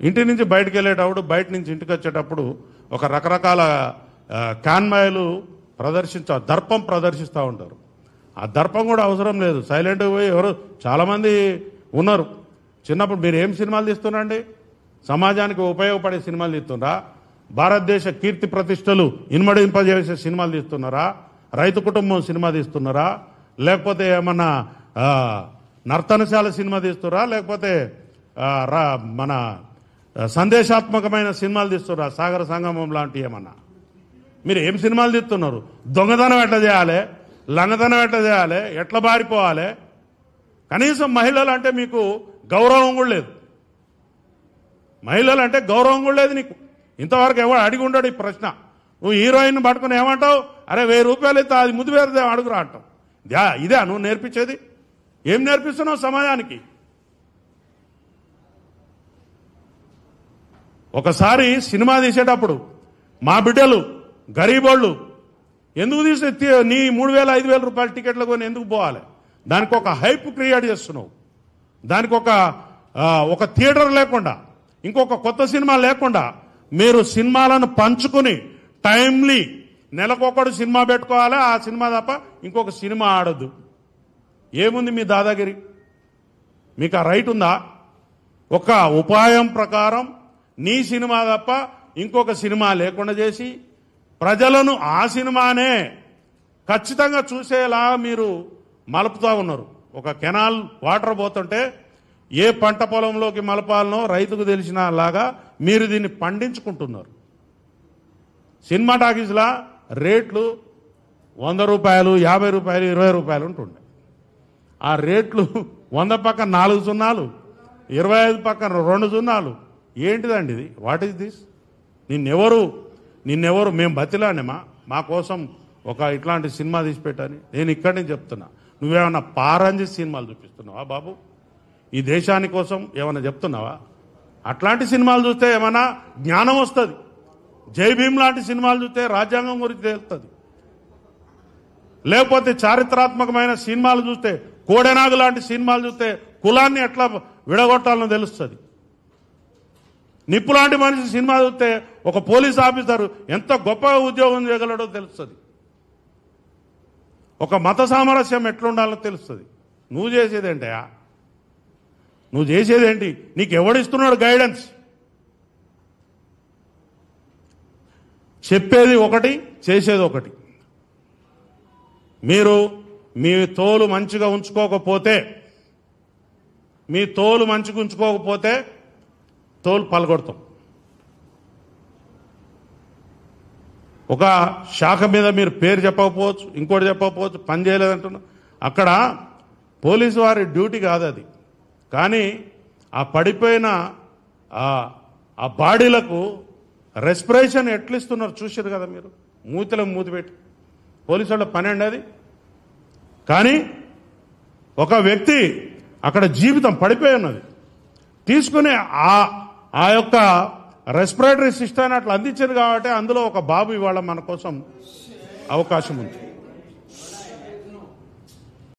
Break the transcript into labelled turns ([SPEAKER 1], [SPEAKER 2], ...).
[SPEAKER 1] ఇంటి నుంచి బయటకు వెళ్ళేటప్పుడు, బయట నుంచి ఇంటికి వచ్చేటప్పుడు ఒక రకరకాల కాన్వాయ్లు దర్పం ప్రదర్శిస్తూ ఉంటారు. ఆ దర్పం కూడా అవసరం లేదు, సైలెంట్గా పోయి ఎవరు చాలామంది ఉన్నారు. చిన్నప్పుడు మీరు ఏం సినిమాలు తీస్తున్నారండి? సమాజానికి ఉపయోగపడే సినిమాలు తీస్తున్నారా? భారతదేశ కీర్తి ప్రతిష్టలు ఇన్మడింపజేసే సినిమాలు తీస్తున్నారా? రైతు కుటుంబం సినిమా తీస్తున్నారా? లేకపోతే ఏమన్నా నర్తనశాల సినిమా తీస్తున్నారా? లేకపోతే మన సందేశాత్మకమైన సినిమాలు తీస్తున్నారా? సాగర సంగమం లాంటివి ఏమన్నా? మీరు ఏం సినిమాలు తీస్తున్నారు? దొంగతనం ఎట్లా చేయాలి, లంగతనం ఎట్లా చేయాలి, ఎట్లా బారిపోవాలి? కనీసం మహిళలు అంటే మీకు గౌరవం కూడా లేదు. మహిళలు అంటే గౌరవం కూడా లేదు నీకు. ఇంతవరకు ఎవరు అడిగి ఉండడు ఈ ప్రశ్న. నువ్వు హీరోయిన్ పట్టుకుని ఏమంటావు? అరే 1000 రూపాయలు ఇస్తే అది ముద్దు వేరేదే అడుగురా అంటావు. ఇదే నువ్వు నేర్పించేది? ఏం నేర్పిస్తున్నావు సమాజానికి? ఒకసారి సినిమా తీసేటప్పుడు మా బిడ్డలు గరీబోళ్ళు ఎందుకు తీసే నీ 3000 5000 రూపాయల టికెట్లు కొని ఎందుకు పోవాలి? దానికి ఒక హైప్ క్రియేట్ చేస్తున్నావు. దానికి ఒక థియేటర్ లేకుండా, ఇంకొక కొత్త సినిమా లేకుండా మీరు సినిమాలను పంచుకుని టైమ్లీ నెలకొకడు సినిమా పెట్టుకోవాలి. ఆ సినిమా తప్ప ఇంకొక సినిమా ఆడద్దు. ఏముంది మీ దాదాగిరి? మీకు ఆ రైట్ ఉందా? ఒక ఉపాయం ప్రకారం నీ సినిమా తప్ప ఇంకొక సినిమా లేకుండా చేసి ప్రజలను ఆ సినిమానే ఖచ్చితంగా చూసేలా మీరు మలుపుతా ఉన్నారు. ఒక కెనాల్ వాటర్ పోతుంటే ఏ పంట పొలంలోకి మలపాలనో రైతుకు తెలిసిన లాగా మీరు దీన్ని పండించుకుంటున్నారు. సినిమా టాకీస్లా రేట్లు 100 రూపాయలు, 50 రూపాయలు, 20 రూపాయలు ఉంటుండే. ఆ రేట్లు 100 పక్కన 4 సున్నాలు, 25 పక్కన 2 సున్నాలు. ఏంటిదండి ఇది? What is this? నిన్నెవరు మేము బతిలానేమా మా కోసం ఒక ఇట్లాంటి సినిమా తీసి పెట్టని? నేను ఇక్కడి నుంచి చెప్తున్నా, నువ్వేమన్నా పారంజి సినిమాలు చూపిస్తున్నావా బాబు? ఈ దేశాని కోసం ఏమన్నా చెప్తున్నావా? అట్లాంటి సినిమాలు చూస్తే ఏమన్నా జ్ఞానం వస్తుంది. జై భీమ్ లాంటి సినిమాలు చూస్తే రాజ్యాంగం గురించి తెలుస్తుంది. లేకపోతే చారిత్రాత్మకమైన సినిమాలు చూస్తే, కోడెనాగు లాంటి సినిమాలు చూస్తే కులాన్ని ఎట్లా విడగొట్టాలని తెలుస్తుంది. నిప్పు లాంటి మనిషి సినిమా చూస్తే ఒక పోలీస్ ఆఫీసర్ ఎంత గొప్పగా ఉద్యోగం చేయగలడో తెలుస్తుంది. ఒక మత సామరస్యం ఎట్లుండాలో తెలుస్తుంది. నువ్వు చేసేదేంటయా? నువ్వు చేసేదేంటి? నీకు ఎవడిస్తున్నాడు గైడెన్స్? చెప్పేది ఒకటి, చేసేది ఒకటి. మీరు మీ తోలు మంచిగా ఉంచుకోకపోతే తోలు పలగొడతాం. ఒక శాఖ మీద మీరు పేరు చెప్పకపోవచ్చు, ఇంకోటి చెప్పకపోవచ్చు, పని చేయలేదంటున్నా. అక్కడ పోలీసు వారి డ్యూటీ కాదు అది. కానీ ఆ పడిపోయిన ఆ బాడీలకు రెస్పిరేషన్ ఎట్లా ఇస్తున్నారు చూసారు కదా మీరు. మూతిలో మూతి పెట్టి పోలీసు వాళ్ళ పని అండి అది. కానీ ఒక వ్యక్తి అక్కడ జీవితం పడిపోయి ఉన్నది, తీసుకుని ఆ యొక్క రెస్పిరేటరీ సిస్టమ్ అట్లా అందించారు. కాబట్టి అందులో ఒక బాబు ఇవాళ మన కోసం అవకాశం ఉంది.